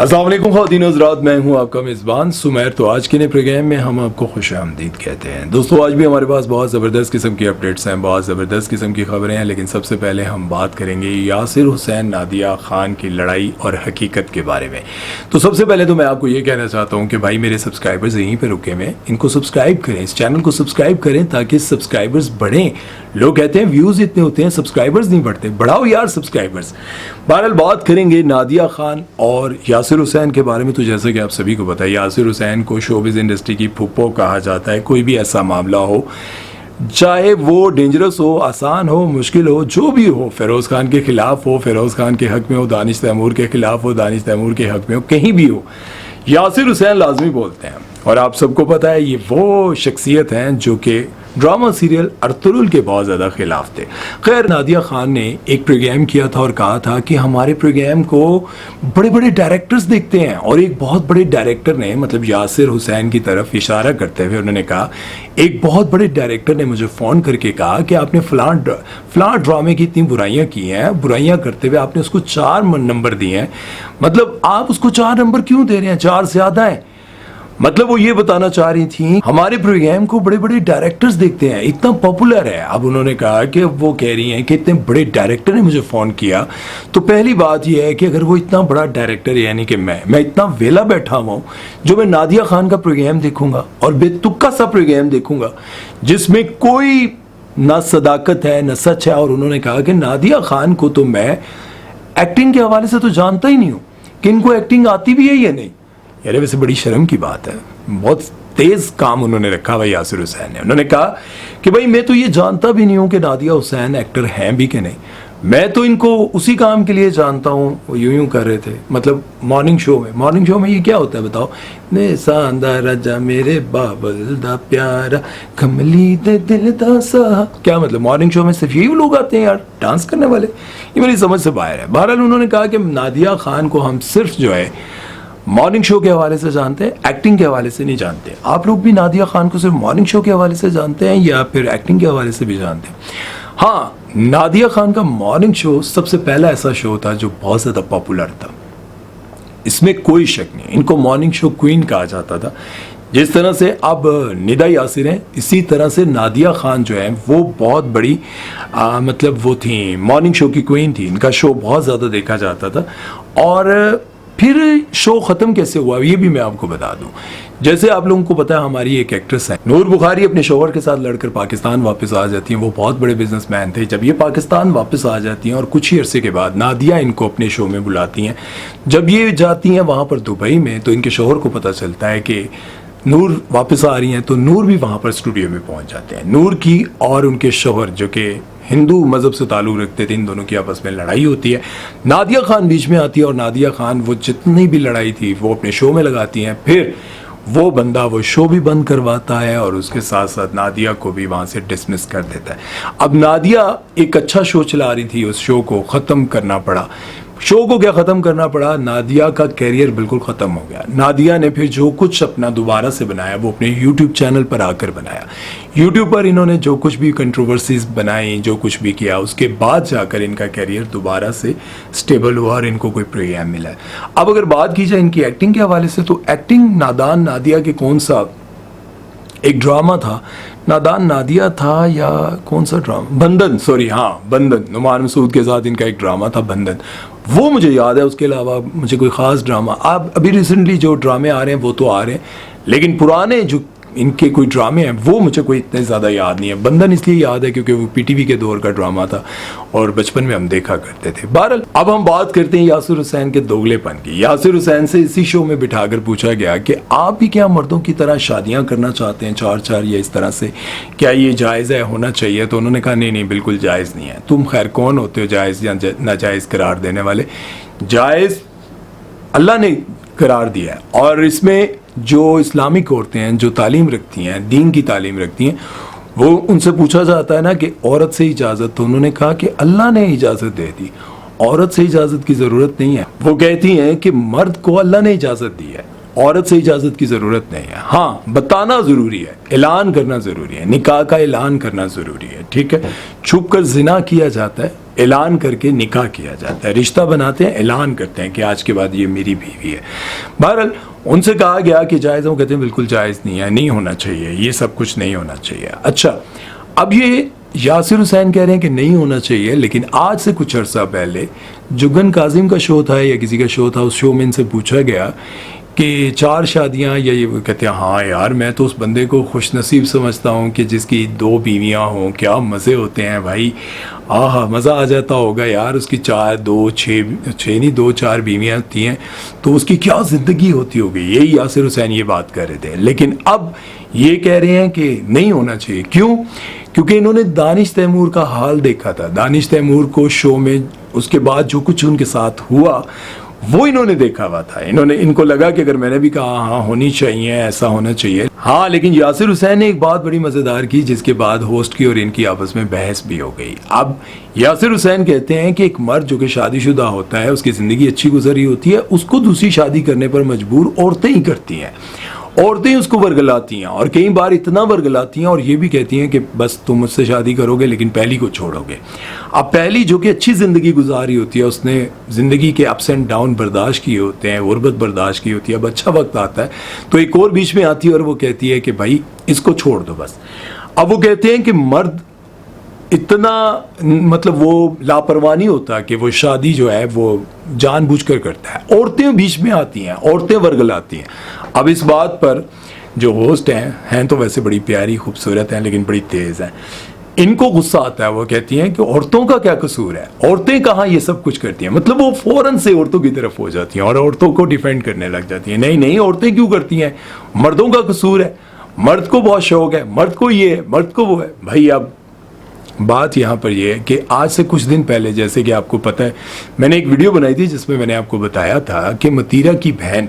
अस्सलाम वालेकुम ख़वातीन हज़रात, मैं हूं आपका मेज़बान सुमैर। तो आज के नए प्रोग्राम में हम आपको खुशामदीद कहते हैं। दोस्तों, आज भी हमारे पास बहुत ज़बरदस्त किस्म की अपडेट्स हैं, बहुत ज़बरदस्त किस्म की खबरें हैं। लेकिन सबसे पहले हम बात करेंगे यासिर हुसैन नादिया ख़ान की लड़ाई और हकीकत के बारे में। तो सबसे पहले तो मैं आपको ये कहना चाहता हूँ कि भाई मेरे सब्सक्राइबर्स यहीं पर रुके हुए, इनको सब्सक्राइब करें, इस चैनल को सब्सक्राइब करें ताकि सब्सक्राइबर्स बढ़ें। लोग कहते हैं व्यूज़ इतने होते हैं, सब्सक्राइबर्स नहीं बढ़ते। बढ़ाओ यार सब्सक्राइबर्स। बहरहाल बात करेंगे नादिया ख़ान और यासिर हुसैन के बारे में। तो जैसे कि आप सभी को पता है, यासिर हुसैन को शोबिज़ इंडस्ट्री की फुप्पो कहा जाता है। कोई भी ऐसा मामला हो, चाहे वो डेंजरस हो, आसान हो, मुश्किल हो, जो भी हो, फ़िरोज़ खान के ख़िलाफ़ हो, फ़िरोज़ खान के हक़ में हो, दानिश तैमूर के ख़िलाफ़ हो, दानिश तैमूर के हक़ में हो, कहीं भी हो, यासिर हुसैन लाजमी बोलते हैं। और आप सबको पता है ये वो शख्सियत हैं जो कि ड्रामा सीरियल अर्तुगरुल के बहुत ज़्यादा ख़िलाफ़ थे। खैर, नादिया ख़ान ने एक प्रोग्राम किया था और कहा था कि हमारे प्रोग्राम को बड़े बड़े डायरेक्टर्स देखते हैं। और एक बहुत बड़े डायरेक्टर ने, मतलब यासिर हुसैन की तरफ इशारा करते हुए उन्होंने कहा, एक बहुत बड़े डायरेक्टर ने मुझे फ़ोन करके कहा कि आपने फ़लाँ ड्रामे की इतनी बुराइयाँ की हैं, बुराइयाँ करते हुए आपने उसको 4 नंबर दिए हैं। मतलब आप उसको 4 नंबर क्यों दे रहे हैं? 4 ज़्यादा है। मतलब वो ये बताना चाह रही थी हमारे प्रोग्राम को बड़े बड़े डायरेक्टर्स देखते हैं, इतना पॉपुलर है। अब उन्होंने कहा कि वो कह रही हैं कि इतने बड़े डायरेक्टर ने मुझे फ़ोन किया। तो पहली बात ये है कि अगर वो इतना बड़ा डायरेक्टर, यानी कि मैं इतना वेला बैठा हुआ हूँ जो मैं नादिया ख़ान का प्रोग्राम देखूंगा और बेतुका सा प्रोग्राम देखूंगा जिसमें कोई ना सदाकत है ना सच है। और उन्होंने कहा कि नादिया ख़ान को तो मैं एक्टिंग के हवाले से तो जानता ही नहीं हूँ कि इनको एक्टिंग आती भी है या नहीं। यार वैसे बड़ी शर्म की बात है, बहुत तेज़ काम उन्होंने रखा भाई यासिर हुसैन ने। उन्होंने कहा कि भाई मैं तो ये जानता भी नहीं हूँ कि नादिया हुसैन एक्टर हैं भी कि नहीं, मैं तो इनको उसी काम के लिए जानता हूँ। वो यूं कर रहे थे, मतलब मॉर्निंग शो में ये क्या होता है बताओ? ने सांदा राजा मेरे बाबल दा प्यारा कमली दे दिल दा सा, क्या मतलब मॉर्निंग शो में सिर्फ यही लोग आते हैं यार डांस करने वाले? ये मेरी समझ से बाहर है। बहरहाल उन्होंने कहा कि नादिया ख़ान को हम सिर्फ जो है मॉर्निंग शो के हवाले से जानते हैं, एक्टिंग के हवाले से नहीं जानते। आप लोग भी नादिया ख़ान को सिर्फ मॉर्निंग शो के हवाले से जानते हैं या फिर एक्टिंग के हवाले से भी जानते हैं? हाँ, नादिया ख़ान का मॉर्निंग शो सबसे पहला ऐसा शो था जो बहुत ज़्यादा पॉपुलर था, इसमें कोई शक नहीं। इनको मॉर्निंग शो क्वीन कहा जाता था। जिस तरह से अब निदा यासिर हैं, इसी तरह से नादिया ख़ान जो है वो बहुत बड़ी मतलब वो थी, मॉर्निंग शो की क्वीन थी। इनका शो बहुत ज़्यादा देखा जाता था। और फिर शो ख़त्म कैसे हुआ ये भी मैं आपको बता दूं। जैसे आप लोगों को पता है, हमारी एक एक्ट्रेस है नूर बुखारी, अपने शोहर के साथ लड़कर पाकिस्तान वापस आ जाती हैं। वो बहुत बड़े बिजनेसमैन थे। जब ये पाकिस्तान वापस आ जाती हैं और कुछ ही अरसे के बाद नादिया इनको अपने शो में बुलाती हैं। जब ये जाती हैं वहाँ पर दुबई में, तो इनके शोहर को पता चलता है कि नूर वापस आ रही हैं, तो नूर भी वहाँ पर स्टूडियो में पहुँच जाते हैं। नूर की और उनके शोहर जो कि हिंदू मज़हब से ताल्लुक़ रखते थे, इन दोनों की आपस में लड़ाई होती है। नादिया ख़ान बीच में आती है और नादिया ख़ान वो जितनी भी लड़ाई थी वो अपने शो में लगाती हैं। फिर वो बंदा वो शो भी बंद करवाता है और उसके साथ साथ नादिया को भी वहाँ से डिसमिस कर देता है। अब नादिया एक अच्छा शो चला रही थी, उस शो को ख़त्म करना पड़ा। शो को क्या ख़त्म करना पड़ा, नादिया का कैरियर बिल्कुल ख़त्म हो गया। नादिया ने फिर जो कुछ अपना दोबारा से बनाया वो अपने यूट्यूब चैनल पर आकर बनाया। यूट्यूब पर इन्होंने जो कुछ भी कंट्रोवर्सीज बनाई, जो कुछ भी किया, उसके बाद जाकर इनका कैरियर दोबारा से स्टेबल हुआ और इनको कोई प्रोग्राम मिला। अब अगर बात की जाए इनकी एक्टिंग के हवाले से, तो एक्टिंग नादान नादिया के कौन सा एक ड्रामा था, नादान नादिया था या कौन सा ड्रामा, बंधन, सॉरी हाँ बंधन, नुमान मसूद के साथ इनका एक ड्रामा था बंधन, वो मुझे याद है। उसके अलावा मुझे कोई ख़ास ड्रामा, आप अभी रिसेंटली जो ड्रामे आ रहे हैं वो तो आ रहे हैं, लेकिन पुराने जो इनके कोई ड्रामे हैं वो मुझे कोई इतने ज़्यादा याद नहीं है। बंधन इसलिए याद है क्योंकि वो पीटीवी के दौर का ड्रामा था और बचपन में हम देखा करते थे। बहरहाल अब हम बात करते हैं यासिर हुसैन के दोगलेपन की। यासिर हुसैन से इसी शो में बिठाकर पूछा गया कि आप भी क्या मर्दों की तरह शादियां करना चाहते हैं, 4-4 या इस तरह से, क्या ये जायज़ है, होना चाहिए? तो उन्होंने कहा नहीं बिल्कुल जायज़ नहीं है। तुम खैर कौन होते हो जायज़ या नाजायज़ करार देने वाले? जायज़ अल्लाह ने करार दिया है। और इसमें जो इस्लामिक औरतें हैं, जो तालीम रखती हैं, दीन की तालीम रखती हैं, वो उनसे पूछा जाता है ना कि औरत से इजाज़त, तो उन्होंने कहा कि अल्लाह ने इजाज़त दे दी, औरत से इजाज़त की ज़रूरत नहीं है। वो कहती हैं कि मर्द को अल्लाह ने इजाज़त दी है औरत से इजाज़त की ज़रूरत नहीं है। हाँ, बताना ज़रूरी है, ऐलान करना ज़रूरी है, निकाह का ऐलान करना ज़रूरी है, ठीक है। छुप कर जिना किया जाता है, ऐलान करके निकाह किया जाता है। रिश्ता बनाते हैं, ऐलान करते हैं कि आज के बाद ये मेरी बीवी है। बहरहाल उनसे कहा गया कि जायज़ है, वो कहते हैं बिल्कुल जायज़ नहीं है, नहीं होना चाहिए, ये सब कुछ नहीं होना चाहिए। अच्छा, अब ये यासिर हुसैन कह रहे हैं कि नहीं होना चाहिए, लेकिन आज से कुछ अर्सा पहले जुगन काजिम का शो था या किसी का शो था, उस शो में इनसे पूछा गया कि 4 शादियां, या ये कहते हैं हाँ यार मैं तो उस बंदे को खुशनसीब समझता हूँ कि जिसकी 2 बीवियां हों, क्या मज़े होते हैं भाई, आहा मज़ा आ जाता होगा यार, उसकी 4 2 6 नहीं 2 4 बीवियां होती हैं तो उसकी क्या ज़िंदगी होती होगी। यही यासिर हुसैन ये बात कर रहे थे, लेकिन अब ये कह रहे हैं कि नहीं होना चाहिए। क्यों? क्योंकि इन्होंने दानिश तैमूर का हाल देखा था। दानिश तैमूर को शो में उसके बाद जो कुछ उनके साथ हुआ वो इन्होंने देखा हुआ था। इनको लगा कि अगर मैंने भी कहा हाँ होनी चाहिए, ऐसा होना चाहिए। हाँ, लेकिन यासिर हुसैन ने एक बात बड़ी मज़ेदार की, जिसके बाद होस्ट की और इनकी आपस में बहस भी हो गई। अब यासिर हुसैन कहते हैं कि एक मर्द जो कि शादीशुदा होता है, उसकी ज़िंदगी अच्छी गुजरी होती है, उसको दूसरी शादी करने पर मजबूर औरतें ही करती हैं। औरतें उसको वर्गलाती हैं और कई बार इतना वर्गलाती हैं और ये भी कहती हैं कि बस तुम मुझसे शादी करोगे लेकिन पहली को छोड़ोगे। अब पहली जो कि अच्छी ज़िंदगी गुजारी होती है, उसने ज़िंदगी के अप्स एंड डाउन बर्दाश्त किए होते हैं, गुर्बत बर्दाश्त की होती है, अब अच्छा वक्त आता है तो एक और बीच में आती है और वो कहती है कि भाई इसको छोड़ दो बस। अब वो कहते हैं कि मर्द इतना मतलब वो लापरवाह नहीं होता कि वो शादी जो है वो जानबूझकर करता है। औरतें बीच में आती हैं, औरतें वर्गलाती हैं। अब इस बात पर जो होस्ट हैं तो वैसे बड़ी प्यारी खूबसूरत हैं लेकिन बड़ी तेज़ हैं, इनको गुस्सा आता है। वो कहती हैं कि औरतों का क्या कसूर है, औरतें कहाँ ये सब कुछ करती हैं। मतलब वो फौरन से औरतों की तरफ हो जाती हैं और औरतों को डिफेंड करने लग जाती हैं। नहीं नहीं, औरतें क्यों करती हैं, मर्दों का कसूर है, मर्द को बहुत शौक है, मर्द को ये है, मर्द को वो है। भाई अब बात यहाँ पर ये है कि आज से कुछ दिन पहले, जैसे कि आपको पता है, मैंने एक वीडियो बनाई थी जिसमें मैंने आपको बताया था कि मतीरा की बहन,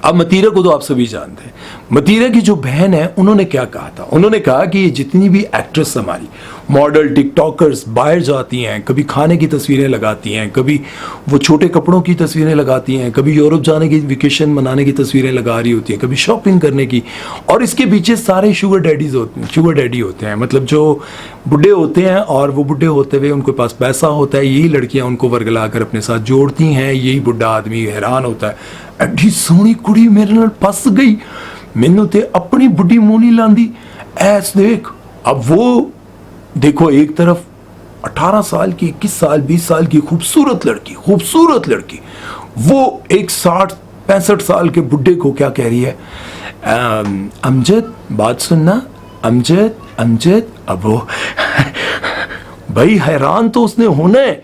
अब मतीरा को तो आप सभी जानते हैं, मतीरा की जो बहन है उन्होंने क्या कहा था। उन्होंने कहा कि ये जितनी भी एक्ट्रेस हमारी मॉडल टिकटॉकर्स बाहर जाती हैं, कभी खाने की तस्वीरें लगाती हैं, कभी वो छोटे कपड़ों की तस्वीरें लगाती हैं, कभी यूरोप जाने की वेकेशन मनाने की तस्वीरें लगा रही होती हैं, कभी शॉपिंग करने की, और इसके पीछे सारे शुगर डैडी होते हैं। मतलब जो बुढ़े होते हैं और वो बुढ़े होते हुए उनके पास पैसा होता है, यही लड़कियां उनको वर्गला कर अपने साथ जोड़ती हैं। यही बुढ़ा आदमी हैरान होता है, एडी सोहनी कुड़ी मेरे नाल फस गई, मैनू ते अपनी बुढ़ी मुंह नहीं लांदी, ऐस देख। अब वो देखो, एक तरफ 18 साल की, 21 साल 20 साल की खूबसूरत लड़की, वो एक 60-65 साल के बुढ़े को क्या कह रही है, अमजद बात सुनना, अमजद। अब वो भाई हैरान तो उसने होना है।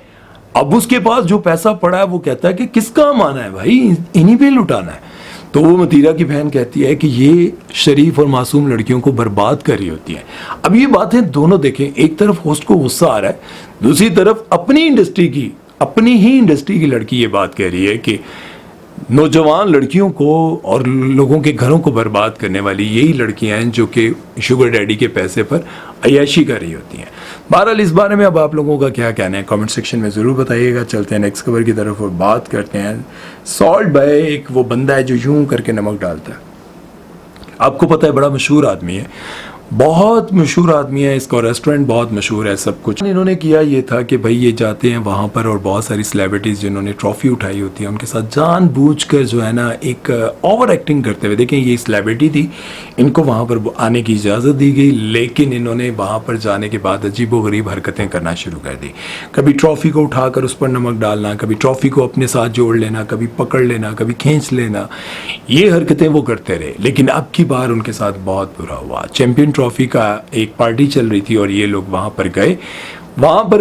अब उसके पास जो पैसा पड़ा है वो कहता है कि किसका माना है भाई, इन्हीं पे लुटाना है। तो वो मतीरा की बहन कहती है कि ये शरीफ और मासूम लड़कियों को बर्बाद कर रही होती है। अब ये बातें दोनों देखें, एक तरफ होस्ट को गुस्सा आ रहा है, दूसरी तरफ अपनी ही इंडस्ट्री की लड़की ये बात कह रही है कि नौजवान लड़कियों को और लोगों के घरों को बर्बाद करने वाली यही लड़कियां हैं जो कि शुगर डैडी के पैसे पर अय्याशी कर रही होती हैं। बहरहाल इस बारे में अब आप लोगों का क्या कहना है कमेंट सेक्शन में ज़रूर बताइएगा। चलते हैं नेक्स्ट खबर की तरफ और बात करते हैं सॉल्ट बाय। एक वो बंदा है जो यूं करके नमक डालता है, आपको पता है बड़ा मशहूर आदमी है, बहुत मशहूर आदमी है, इसका रेस्टोरेंट बहुत मशहूर है, सब कुछ। इन्होंने किया ये था कि भाई ये जाते हैं वहाँ पर और बहुत सारी सेलिब्रिटीज़ जिन्होंने ट्रॉफी उठाई होती है उनके साथ जानबूझकर जो है ना एक ओवर एक्टिंग करते हुए, देखें ये सेलिब्रिटी थी, इनको वहाँ पर आने की इजाज़त दी गई, लेकिन इन्होंने वहाँ पर जाने के बाद अजीबोगरीब हरकतें करना शुरू कर दी। कभी ट्रॉफी को उठाकर उस पर नमक डालना, कभी ट्रॉफी को अपने साथ जोड़ लेना, कभी पकड़ लेना, कभी खींच लेना, ये हरकतें वो करते रहे। लेकिन अब की बार उनके साथ बहुत बुरा हुआ। चैंपियन ट्रॉफी का एक पार्टी चल रही थी और ये लोग वहाँ पर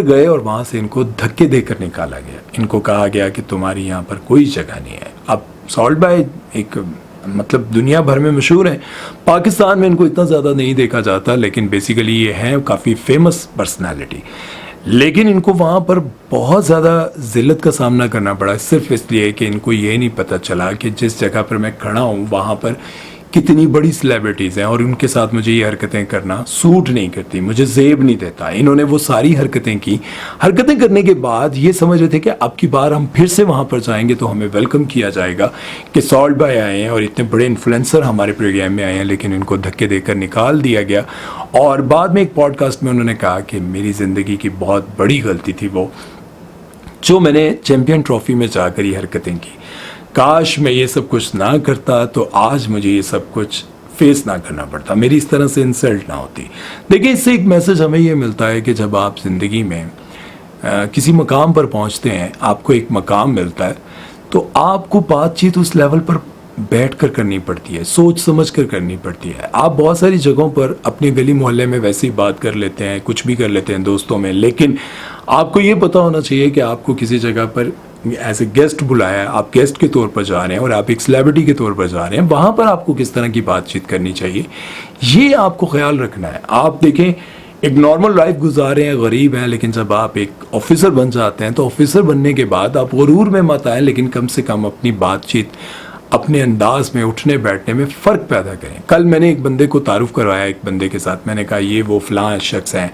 गए और वहाँ से इनको धक्के देकर निकाला गया। इनको कहा गया कि तुम्हारी यहाँ पर कोई जगह नहीं है। अब सॉल्ट बाय एक मतलब दुनिया भर में मशहूर है, पाकिस्तान में इनको इतना ज़्यादा नहीं देखा जाता, लेकिन बेसिकली ये हैं काफ़ी फेमस पर्सनालिटी। लेकिन इनको वहाँ पर बहुत ज़्यादा ज़िल्लत का सामना करना पड़ा, सिर्फ इसलिए कि इनको ये नहीं पता चला कि जिस जगह पर मैं खड़ा हूँ वहाँ पर कितनी बड़ी सेलिब्रिटीज़ हैं और उनके साथ मुझे ये हरकतें करना सूट नहीं करती, मुझे ज़ेब नहीं देता। इन्होंने वो सारी हरकतें की। हरकतें करने के बाद ये समझ रहे थे कि अब की बार हम फिर से वहाँ पर जाएंगे तो हमें वेलकम किया जाएगा कि सॉल्ट भाई आए हैं और इतने बड़े इन्फ्लुएंसर हमारे प्रोग्राम में आए हैं, लेकिन इनको धक्के देकर निकाल दिया गया। और बाद में एक पॉडकास्ट में उन्होंने कहा कि मेरी ज़िंदगी की बहुत बड़ी गलती थी वो, जो मैंने चैम्पियन ट्रॉफी में जाकर ये हरकतें की। काश मैं ये सब कुछ ना करता तो आज मुझे ये सब कुछ फेस ना करना पड़ता, मेरी इस तरह से इंसल्ट ना होती। देखिए, इससे एक मैसेज हमें ये मिलता है कि जब आप ज़िंदगी में किसी मकाम पर पहुंचते हैं, आपको एक मकाम मिलता है, तो आपको बातचीत उस लेवल पर बैठ कर करनी पड़ती है, सोच समझ कर करनी पड़ती है। आप बहुत सारी जगहों पर अपनी गली मोहल्ले में वैसे ही बात कर लेते हैं, कुछ भी कर लेते हैं दोस्तों में, लेकिन आपको ये पता होना चाहिए कि आपको किसी जगह पर एज ए गेस्ट बुलाया है, आप गेस्ट के तौर पर जा रहे हैं और आप एक सेलिब्रिटी के तौर पर जा रहे हैं, वहाँ पर आपको किस तरह की बातचीत करनी चाहिए, ये आपको ख्याल रखना है। आप देखें, एक नॉर्मल लाइफ गुजारे हैं, गरीब हैं, लेकिन जब आप एक ऑफिसर बन जाते हैं तो ऑफिसर बनने के बाद आप गुरूर में मत आएँ, लेकिन कम से कम अपनी बातचीत, अपने अंदाज में उठने बैठने में फ़र्क पैदा करें। कल मैंने एक बंदे को तारुफ करवाया, एक बंदे के साथ मैंने कहा ये वो फ़लाँ शख्स हैं,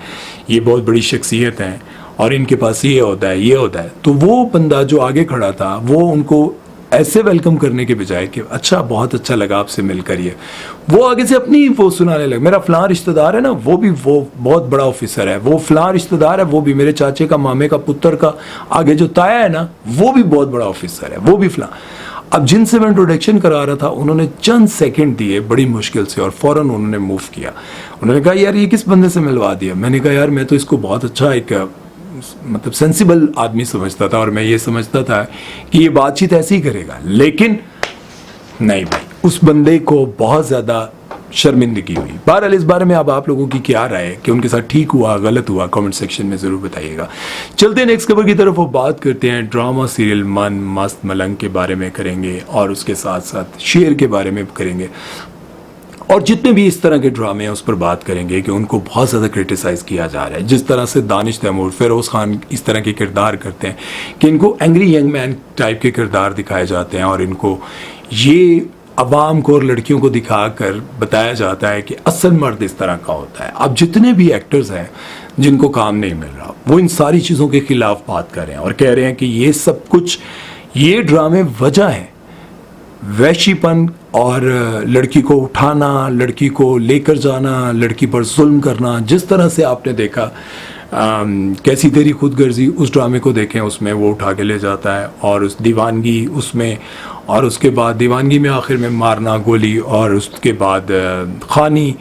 ये बहुत बड़ी शख्सियत हैं और इनके पास ये होता है, ये होता है। तो वो बंदा जो आगे खड़ा था, वो उनको ऐसे वेलकम करने के बजाय कि अच्छा, बहुत अच्छा लगा आपसे मिलकर, ये वो आगे से अपनी वो सुनाने लगा, मेरा फ़लाँ रिश्तेदार है ना, वो बहुत बड़ा ऑफिसर है, वो फ़लाँ रिश्तेदार है, वो भी मेरे चाचे का, मामे का पुत्र का आगे जो ताया है ना, वो भी बहुत बड़ा ऑफिसर है, वो भी फ़लाँ। अब जिनसे मैं इंट्रोडक्शन करा रहा था, उन्होंने चंद सेकंड दिए बड़ी मुश्किल से और फ़ौरन उन्होंने मूव किया। उन्होंने कहा यार ये किस बंदे से मिलवा दिया। मैंने कहा यार मैं तो इसको बहुत अच्छा एक मतलब सेंसिबल आदमी समझता था और मैं ये समझता था कि ये बातचीत ऐसे ही करेगा, लेकिन नहीं भाई, उस बंदे को बहुत ज़्यादा शर्मिंदगी हुई। बहरहाल इस बारे में अब आप लोगों की क्या राय है कि उनके साथ ठीक हुआ, गलत हुआ, कमेंट सेक्शन में ज़रूर बताइएगा। चलते हैं नेक्स्ट खबर की तरफ, वो बात करते हैं ड्रामा सीरियल मन मस्त मलंग के बारे में करेंगे और उसके साथ साथ शेर के बारे में करेंगे और जितने भी इस तरह के ड्रामे हैं उस पर बात करेंगे कि उनको बहुत ज़्यादा क्रिटिसाइज़ किया जा रहा है। जिस तरह से दानिश तैमूर, फिरोज़ खान इस तरह के किरदार करते हैं कि इनको एंग्री यंग मैन टाइप के किरदार दिखाए जाते हैं और इनको ये अवाम को और लड़कियों को दिखाकर बताया जाता है कि असल मर्द इस तरह का होता है। अब जितने भी एक्टर्स हैं जिनको काम नहीं मिल रहा, वो इन सारी चीज़ों के खिलाफ बात कर रहे हैं और कह रहे हैं कि ये सब कुछ, ये ड्रामे वजह हैं वैशीपन और लड़की को उठाना, लड़की को लेकर जाना, लड़की पर जुल्म करना। जिस तरह से आपने देखा कैसी तेरी खुदगर्जी, उस ड्रामे को देखें, उसमें वो उठा के ले जाता है और उस दीवानगी उसमें, और उसके बाद दीवानगी में आखिर में मारना, गोली, और उसके बाद खानी।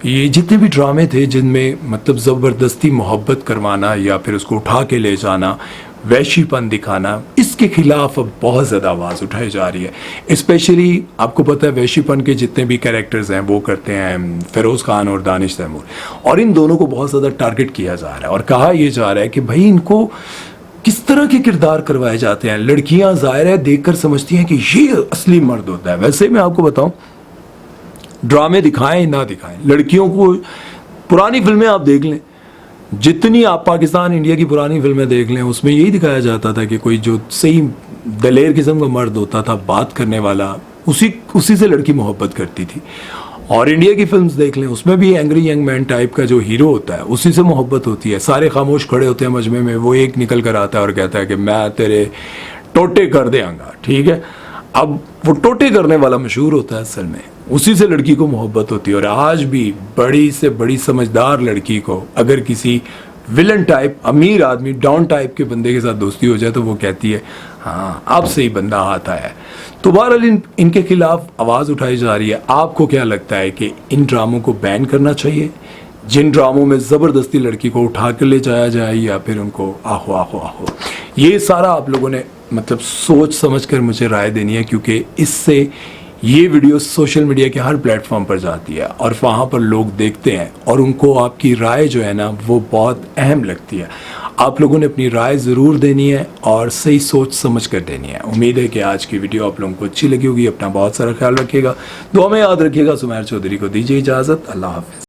ये जितने भी ड्रामे थे जिनमें मतलब ज़बरदस्ती मोहब्बत करवाना या फिर उसको उठा के ले जाना, वैशीपन दिखाना, इसके खिलाफ अब बहुत ज़्यादा आवाज़ उठाई जा रही है। स्पेशली आपको पता है वैशीपन के जितने भी कैरेक्टर्स हैं वो करते हैं फिरोज़ खान और दानिश तैमूर, और इन दोनों को बहुत ज़्यादा टारगेट किया जा रहा है और कहा यह जा रहा है कि भाई इनको किस तरह के किरदार करवाए जाते हैं। लड़कियां ज़ाहिर है देखकर समझती हैं कि ये असली मर्द होता है। वैसे मैं आपको बताऊं, ड्रामे दिखाएं ना दिखाएं, लड़कियों को पुरानी फिल्में आप देख लें, जितनी आप पाकिस्तान इंडिया की पुरानी फिल्में देख लें, उसमें यही दिखाया जाता था कि कोई जो सही दलेर किस्म का मर्द होता था, बात करने वाला, उसी से लड़की मोहब्बत करती थी। और इंडिया की फिल्म्स देख लें, उसमें भी एंग्री यंग मैन टाइप का जो हीरो होता है उसी से मोहब्बत होती है। सारे खामोश खड़े होते हैं मजमे में, वो एक निकल कर आता है और कहता है कि मैं तेरे टोटे कर देंगा, ठीक है। अब वो टोटे करने वाला मशहूर होता है असल में, उसी से लड़की को मोहब्बत होती है। और आज भी बड़ी से बड़ी समझदार लड़की को अगर किसी विलन टाइप, अमीर आदमी, डॉन टाइप के बंदे के साथ दोस्ती हो जाए तो वो कहती है हाँ अब से ही बंदा आता है। तो बहरहाल इनके खिलाफ आवाज़ उठाई जा रही है। आपको क्या लगता है कि इन ड्रामों को बैन करना चाहिए, जिन ड्रामों में ज़बरदस्ती लड़की को उठा कर ले जाया जाए, या फिर उनको आहो आहो आहो? ये सारा आप लोगों ने मतलब सोच समझ कर मुझे राय देनी है, क्योंकि इससे ये वीडियो सोशल मीडिया के हर प्लेटफॉर्म पर जाती है और वहाँ पर लोग देखते हैं और उनको आपकी राय जो है ना वो बहुत अहम लगती है। आप लोगों ने अपनी राय ज़रूर देनी है और सही सोच समझ कर देनी है। उम्मीद है कि आज की वीडियो आप लोगों को अच्छी लगी होगी। अपना बहुत सारा ख्याल रखिएगा, दुआ में याद रखिएगा। सुमैर चौधरी को दीजिए इजाज़त। अल्लाह हाफ़िज़।